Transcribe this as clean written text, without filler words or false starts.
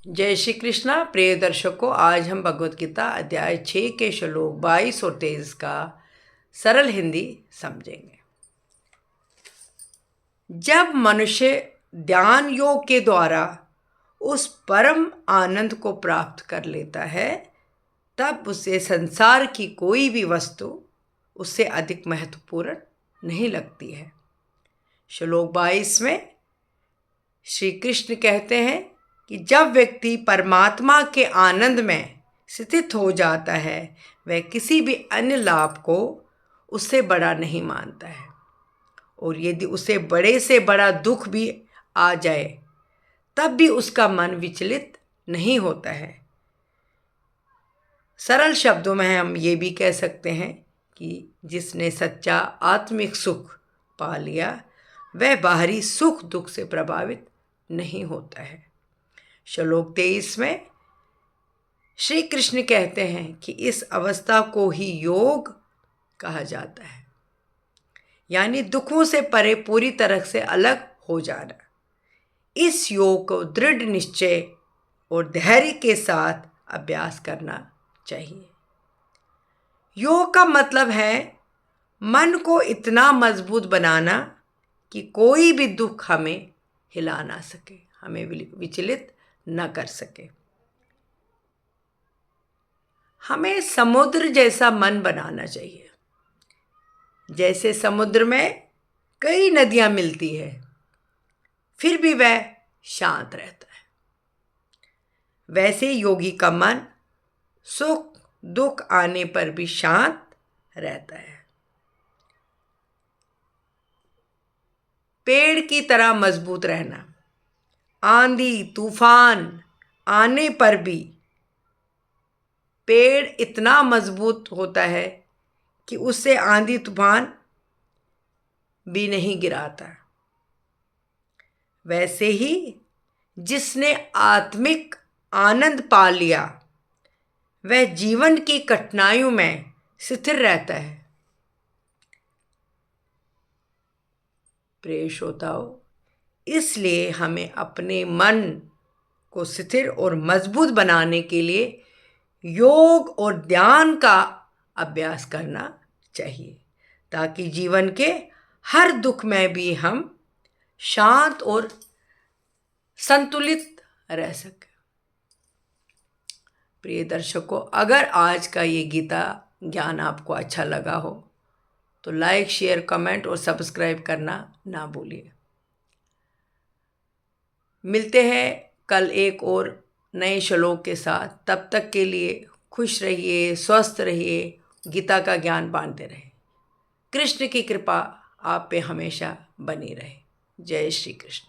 जय श्री कृष्णा। प्रिय दर्शकों, आज हम भगवत गीता अध्याय 6 के श्लोक 22 और 23 का सरल हिंदी समझेंगे। जब मनुष्य ध्यान योग के द्वारा उस परम आनंद को प्राप्त कर लेता है, तब उसे संसार की कोई भी वस्तु उससे अधिक महत्वपूर्ण नहीं लगती है। श्लोक 22 में श्री कृष्ण कहते हैं कि जब व्यक्ति परमात्मा के आनंद में स्थित हो जाता है, वह किसी भी अन्य लाभ को उससे बड़ा नहीं मानता है, और यदि उसे बड़े से बड़ा दुख भी आ जाए तब भी उसका मन विचलित नहीं होता है। सरल शब्दों में हम ये भी कह सकते हैं कि जिसने सच्चा आत्मिक सुख पा लिया, वह बाहरी सुख दुख से प्रभावित नहीं होता है। श्लोक 23 में श्री कृष्ण कहते हैं कि इस अवस्था को ही योग कहा जाता है, यानी दुखों से परे पूरी तरह से अलग हो जाना। इस योग को दृढ़ निश्चय और धैर्य के साथ अभ्यास करना चाहिए। योग का मतलब है मन को इतना मजबूत बनाना कि कोई भी दुख हमें हिला ना सके, हमें विचलित न कर सके। हमें समुद्र जैसा मन बनाना चाहिए। जैसे समुद्र में कई नदियां मिलती है, फिर भी वह शांत रहता है, वैसे योगी का मन सुख दुख आने पर भी शांत रहता है। पेड़ की तरह मजबूत रहना, आंधी तूफान आने पर भी पेड़ इतना मजबूत होता है कि उससे आंधी तूफान भी नहीं गिराता। वैसे ही जिसने आत्मिक आनंद पा लिया, वह जीवन की कठिनाइयों में स्थिर रहता है। प्रिय श्रोताओ, इसलिए हमें अपने मन को स्थिर और मजबूत बनाने के लिए योग और ध्यान का अभ्यास करना चाहिए, ताकि जीवन के हर दुख में भी हम शांत और संतुलित रह सकें। प्रिय दर्शकों, अगर आज का ये गीता ज्ञान आपको अच्छा लगा हो तो लाइक शेयर कमेंट और सब्सक्राइब करना ना भूलिए। मिलते हैं कल एक और नए श्लोक के साथ। तब तक के लिए खुश रहिए, स्वस्थ रहिए, गीता का ज्ञान बांटते रहे। कृष्ण की कृपा आप पे हमेशा बनी रहे। जय श्री कृष्ण।